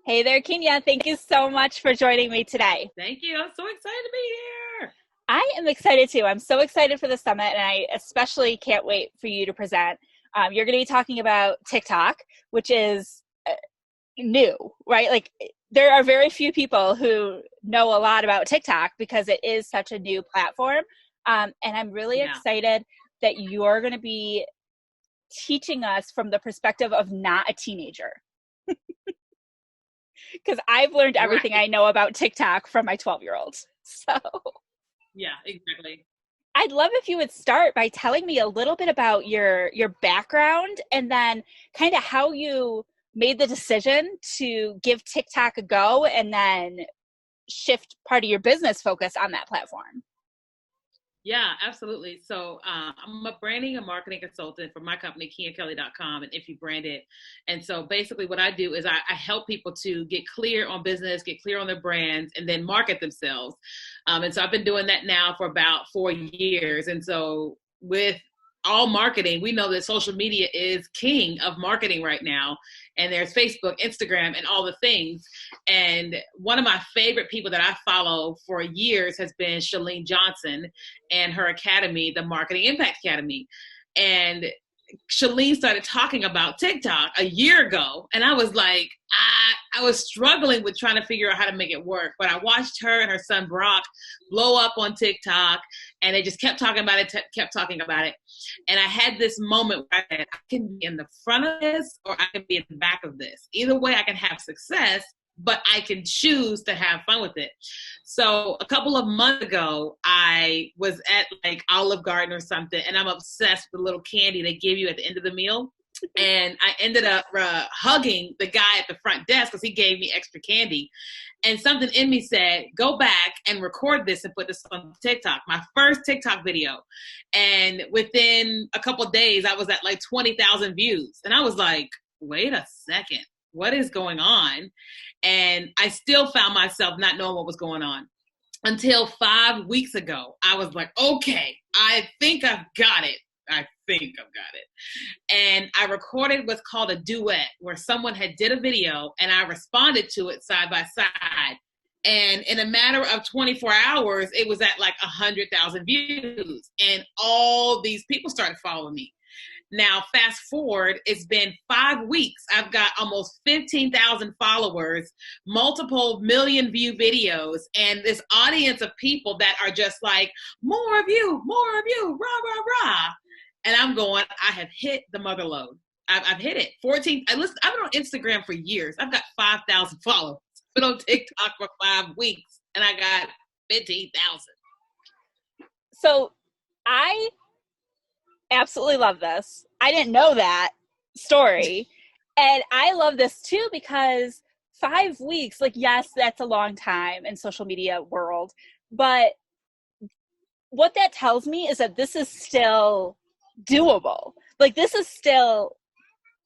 Hey there, Keenya. Thank you so much for joining me today. Thank you. I'm so excited to be here. I am excited too. I'm so excited for the summit, and I especially can't wait for you to present. You're going to be talking about TikTok, which is new, right? Like, there are very few people who know a lot about TikTok because it is such a new platform. And I'm really Yeah. excited that you're going to be teaching us from the perspective of not a teenager. Because I've learned everything Right. I know about TikTok from my 12-year-old. So Yeah, exactly. I'd love if you would start by telling me a little bit about your background and then kind of how you made the decision to give TikTok a go and then shift part of your business focus on that platform. Yeah, absolutely. So I'm a branding and marketing consultant for my company, KeenyaKelly.com, and If You Brand It. And so basically what I do is I help people to get clear on business, get clear on their brands, and then market themselves. And so I've been doing that now for about 4 years. And so with all marketing, we know that social media is king of marketing right now. And there's Facebook, Instagram, and all the things. And one of my favorite people that I follow for years has been Chalene Johnson and her academy, the Marketing Impact Academy. And Chalene started talking about TikTok a year ago, and I was like, I was struggling with trying to figure out how to make it work. But I watched her and her son Brock blow up on TikTok, and they just kept talking about it, kept talking about it. And I had this moment where I said, I can be in the front of this, or I can be in the back of this. Either way, I can have success, but I can choose to have fun with it. So a couple of months ago, I was at like Olive Garden or something, and I'm obsessed with the little candy they give you at the end of the meal. And I ended up hugging the guy at the front desk because he gave me extra candy. And something in me said, go back and record this and put this on TikTok, my first TikTok video. And within a couple of days, I was at like 20,000 views. And I was like, wait a second, what is going on? And I still found myself not knowing what was going on until 5 weeks ago. I was like, okay, I think I've got it. I think I've got it. And I recorded what's called a duet, where someone had did a video and I responded to it side by side. And in a matter of 24 hours, it was at like 100,000 views. And all these people started following me. Now, fast forward, it's been 5 weeks. I've got almost 15,000 followers, multiple million view videos, and this audience of people that are just like, more of you, rah, rah, rah. And I'm going, I have hit the mother load. I've hit it. 14. I've been on Instagram for years. I've got 5,000 followers. Been on TikTok for 5 weeks, and I got 15,000. So I absolutely love this. I didn't know that story. And I love this too because 5 weeks, like, yes, that's a long time in social media world. But what that tells me is that this is still doable. Like, this is still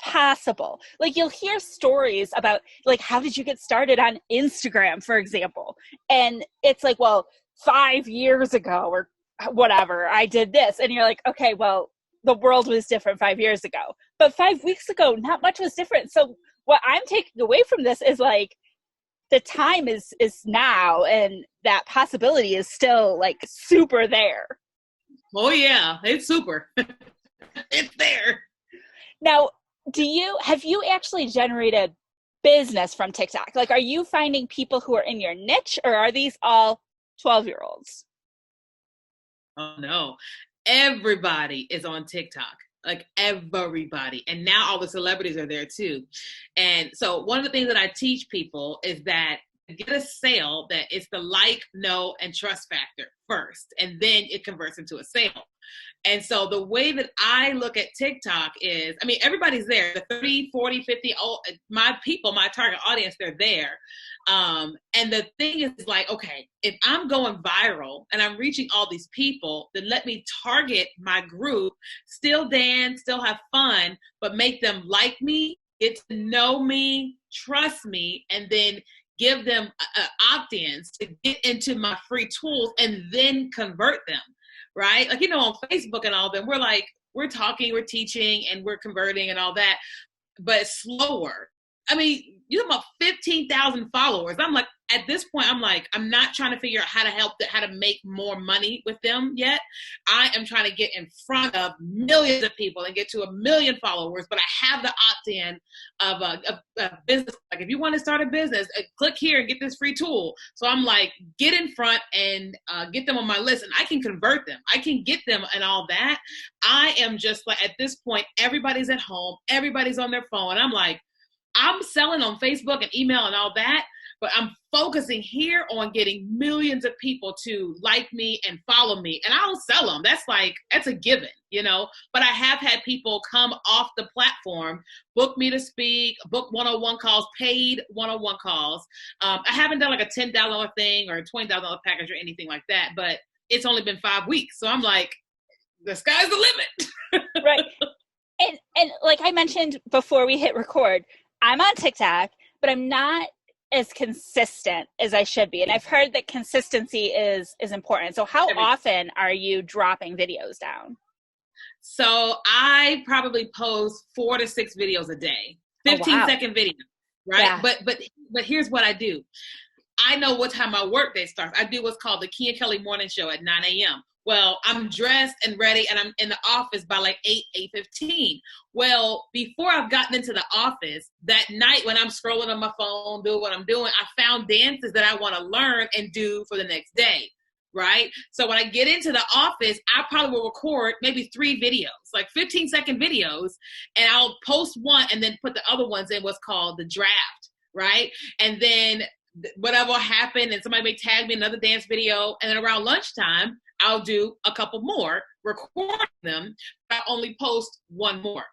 possible. Like, you'll hear stories about, like, how did you get started on Instagram, for example? And it's like, well, 5 years ago or whatever, I did this. And you're like, okay, well, the world was different 5 years ago. But 5 weeks ago, not much was different. So what I'm taking away from this is like, the time is now, and that possibility is still like super there. Oh, yeah, it's super. It's there. Now, have you actually generated business from TikTok? Like, are you finding people who are in your niche, or are these all 12-year-olds? Oh, no. Everybody is on TikTok. Like everybody. And now all the celebrities are there too. And so one of the things that I teach people is that to get a sale, that it's the like, know, and trust factor first, and then it converts into a sale. And so the way that I look at TikTok is, I mean, everybody's there. The 30, 40, 50, my people, my target audience, they're there. And the thing is like, okay, if I'm going viral and I'm reaching all these people, then let me target my group, still dance, still have fun, but make them like me, get to know me, trust me, and then give them opt-ins to get into my free tools and then convert them, right? Like, on Facebook and all of them, we're talking, we're teaching, and we're converting and all that, but slower. I mean, you're about 15,000 followers. I'm like, at this point, I'm like, I'm not trying to figure out how to how to make more money with them yet. I am trying to get in front of millions of people and get to 1 million followers, but I have the opt-in of a business. Like, if you want to start a business, click here and get this free tool. So I'm like, get in front and get them on my list, and I can convert them. I can get them and all that. I am just like, at this point, everybody's at home. Everybody's on their phone. I'm like, I'm selling on Facebook and email and all that, but I'm focusing here on getting millions of people to like me and follow me. And I'll sell them. That's a given, you know, but I have had people come off the platform, book me to speak, book one-on-one calls, paid one-on-one calls. I haven't done like a $10 thing or a $20 package or anything like that, but it's only been 5 weeks. So I'm like, the sky's the limit. Right. And like I mentioned before we hit record, I'm on TikTok, but I'm not as consistent as I should be. And I've heard that consistency is important. So how often are you dropping videos down? So I probably post 4 to 6 videos a day, 15-second videos, right? Yeah. But here's what I do. I know what time my work day starts. I do what's called the Keenya Kelly morning show at 9 a.m. Well, I'm dressed and ready, and I'm in the office by like 8:15. Well, before I've gotten into the office, that night when I'm scrolling on my phone, doing what I'm doing, I found dances that I want to learn and do for the next day, right? So when I get into the office, I probably will record maybe 3 videos, like 15-second videos, and I'll post one and then put the other ones in what's called the draft, right? And then whatever will happen, and somebody may tag me another dance video, and then around lunchtime, I'll do a couple more, record them, but I only post one more.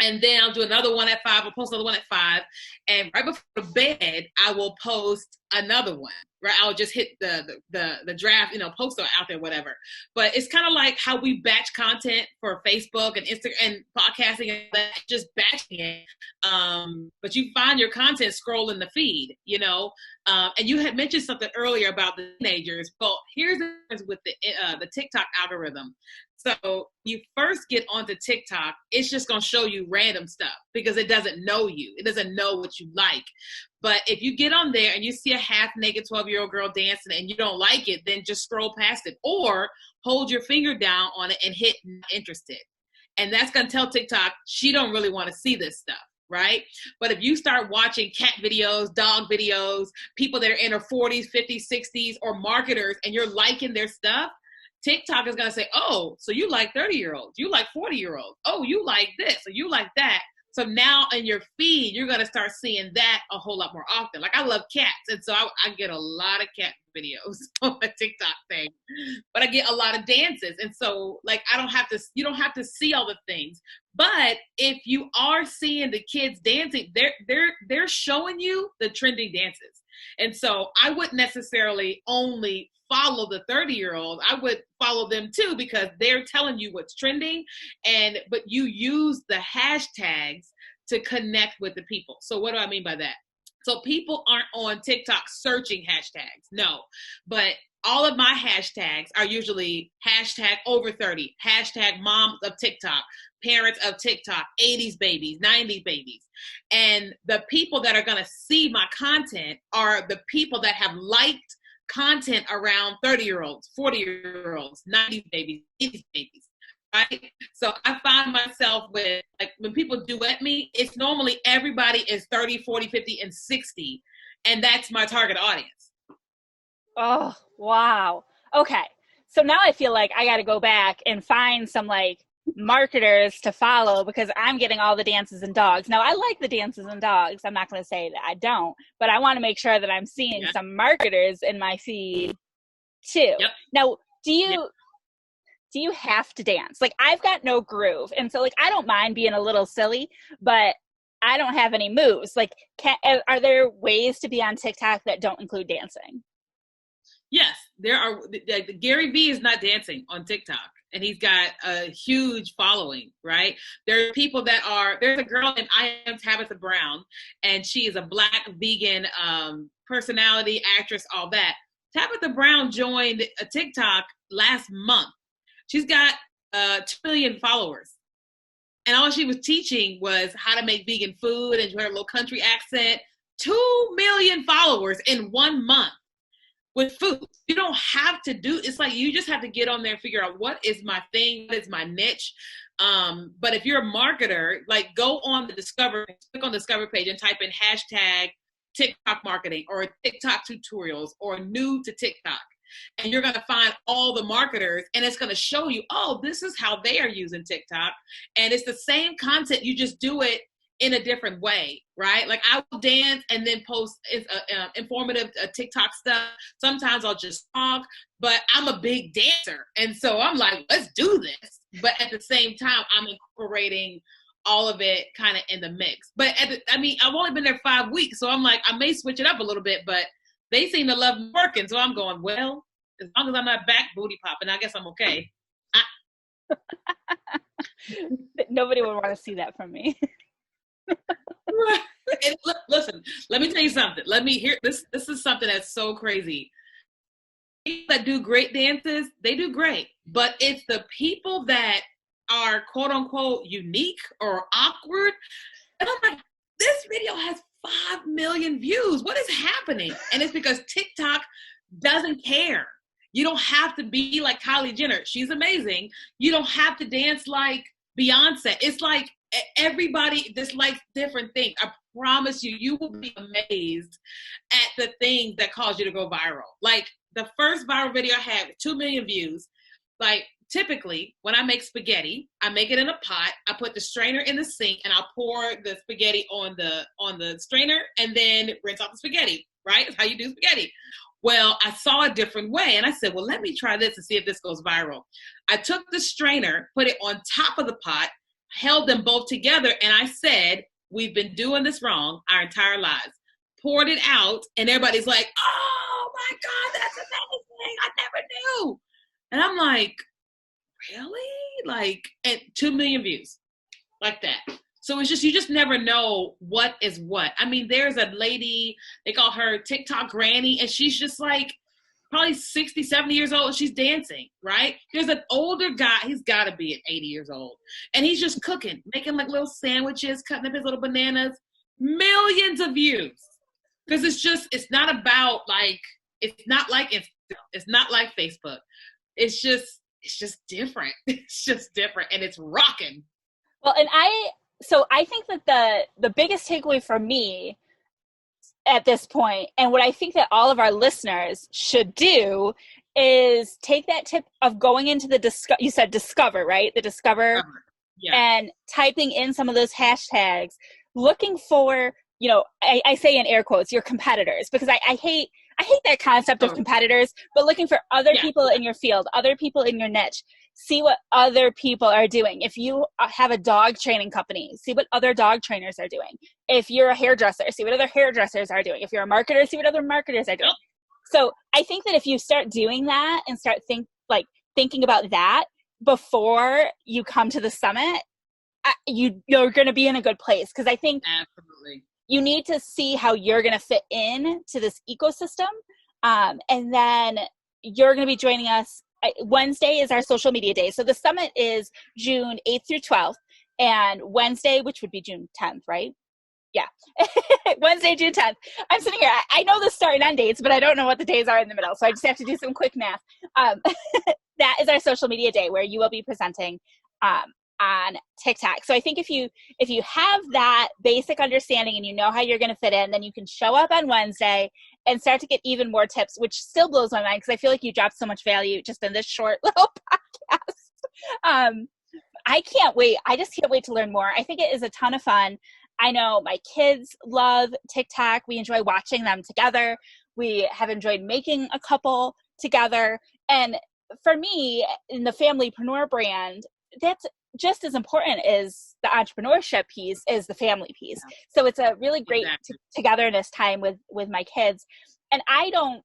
And then I'll do another one at 5, I'll post another one at 5, and right before bed, I will post another one, right? I'll just hit the draft, poster out there, whatever. But it's kind of like how we batch content for Facebook and Instagram and podcasting, and that, just batching it. But you find your content scrolling the feed, and you had mentioned something earlier about the teenagers. Well, here's the difference with the TikTok algorithm. So you first get onto TikTok, it's just going to show you random stuff because it doesn't know you. It doesn't know what you like. But if you get on there and you see a half-naked 12-year-old girl dancing and you don't like it, then just scroll past it or hold your finger down on it and hit not interested. And that's going to tell TikTok she don't really want to see this stuff, right? But if you start watching cat videos, dog videos, people that are in their 40s, 50s, 60s, or marketers, and you're liking their stuff, TikTok is going to say, oh, so you like 30-year-olds, you like 40-year-olds, oh, you like this, or you like that. So now in your feed, you're going to start seeing that a whole lot more often. Like, I love cats, and so I get a lot of cat videos on my TikTok thing, but I get a lot of dances. And so, like, you don't have to see all the things. But if you are seeing the kids dancing, they're showing you the trending dances. And so I wouldn't necessarily only follow the 30-year-old. I would follow them too, because they're telling you what's trending, but you use the hashtags to connect with the people. So what do I mean by that? So people aren't on TikTok searching hashtags, no, but all of my hashtags are usually hashtag over 30, hashtag moms of TikTok, parents of TikTok, 80s babies, 90s babies. And the people that are going to see my content are the people that have liked content around 30-year-olds, 40-year-olds, 90s babies, 80s babies, right? So I find myself with, like, when people duet me, it's normally everybody is 30, 40, 50, and 60. And that's my target audience. Oh, wow. Okay. So now I feel like I got to go back and find some like marketers to follow, because I'm getting all the dances and dogs. Now, I like the dances and dogs. I'm not going to say that I don't, but I want to make sure that I'm seeing some marketers in my feed too. Yep. Now, do you have to dance? Like, I've got no groove. And so, like, I don't mind being a little silly, but I don't have any moves. Like, are there ways to be on TikTok that don't include dancing? Yes, there are. Gary Vee is not dancing on TikTok, and he's got a huge following, right? There are people there's a girl named I Am Tabitha Brown, and she is a Black vegan personality, actress, all that. Tabitha Brown joined a TikTok last month. She's got 2 million followers. And all she was teaching was how to make vegan food and her little country accent. 2 million followers in 1 month with food. You don't have to do, it's like you just have to get on there and figure out what is my thing, what is my niche. But if you're a marketer, like go on the Discover, click on the Discover page and type in hashtag TikTok marketing or TikTok tutorials or new to TikTok. And you're going to find all the marketers and it's going to show you, oh, this is how they are using TikTok. And it's the same content. You just do it in a different way, right? Like I will dance and then post informative TikTok stuff. Sometimes I'll just talk, but I'm a big dancer. And so I'm like, let's do this. But at the same time, I'm incorporating all of it kind of in the mix. But I've only been there 5 weeks. So I'm like, I may switch it up a little bit, but they seem to love working. So I'm going, well, as long as I'm not back booty popping, I guess I'm okay. Nobody would want to see that from me. And listen, let me tell you something. Let me hear this. This is something that's so crazy. People that do great dances, they do great. But it's the people that are quote unquote unique or awkward. And I'm like, this video has 5 million views. What is happening? And it's because TikTok doesn't care. You don't have to be like Kylie Jenner. She's amazing. You don't have to dance like Beyonce. It's like everybody just likes different things. I promise you, you will be amazed at the things that cause you to go viral. Like the first viral video I had, 2 million views. Like typically when I make spaghetti, I make it in a pot. I put the strainer in the sink and I'll pour the spaghetti on the strainer and then rinse off the spaghetti, right? That's how you do spaghetti. Well, I saw a different way and I said, well, let me try this and see if this goes viral. I took the strainer, put it on top of the pot, held them both together, and I said, we've been doing this wrong our entire lives. Poured it out, and everybody's like, oh my God, that's amazing. I never knew. And I'm like, really? Like, and 2 million views like that. So it's just, you just never know what is what. I mean, there's a lady, they call her TikTok Granny, and she's just like, probably 60, 70 years old, and she's dancing, right? There's an older guy, he's gotta be at 80 years old, and he's just cooking, making like little sandwiches, cutting up his little bananas, millions of views. Because it's not about like, it's not like Instagram, it's not like Facebook. It's just different. It's just different, and it's rocking. Well, and I think that the biggest takeaway for me at this point, and what I think that all of our listeners should do, is take that tip of going into you said Discover, right? The Discover, yeah. And typing in some of those hashtags, looking for, I say in air quotes, your competitors, because I hate that concept of competitors, but looking for other people in your field, other people in your niche. See what other people are doing. If you have a dog training company, see what other dog trainers are doing. If you're a hairdresser, see what other hairdressers are doing. If you're a marketer, see what other marketers are doing. So I think that if you start doing that and start thinking about that before you come to the summit, you're going to be in a good place. Because I think absolutely you need to see how you're going to fit in to this ecosystem. And then you're going to be joining us. Wednesday is our social media day. So the summit is June 8th through 12th. And Wednesday, which would be June 10th, right? Yeah. Wednesday, June 10th. I'm sitting here. I know the start and end dates, but I don't know what the days are in the middle. So I just have to do some quick math. That is our social media day where you will be presenting on TikTok. So I think if you have that basic understanding and you know how you're going to fit in, then you can show up on Wednesday and start to get even more tips, which still blows my mind because I feel like you dropped so much value just in this short little podcast. I can't wait. I just can't wait to learn more. I think it is a ton of fun. I know my kids love TikTok. We enjoy watching them together. We have enjoyed making a couple together. And for me, in the familypreneur brand, that's just as important as the entrepreneurship piece is the family piece. So it's a really great togetherness time with my kids. And I don't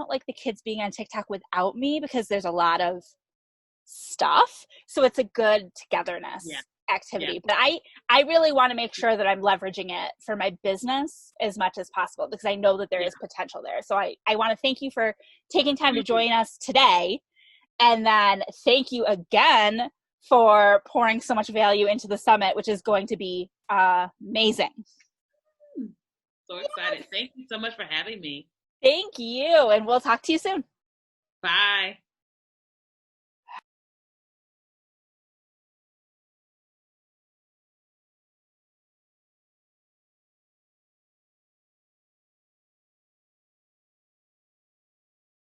like the kids being on TikTok without me because there's a lot of stuff. So it's a good togetherness activity. But I really want to make sure that I'm leveraging it for my business as much as possible because I know that there is potential there. So I want to thank you for taking time to join us today. And then thank you again for pouring so much value into the summit, which is going to be amazing. So excited. Thank you so much for having me. Thank you. And we'll talk to you soon. Bye.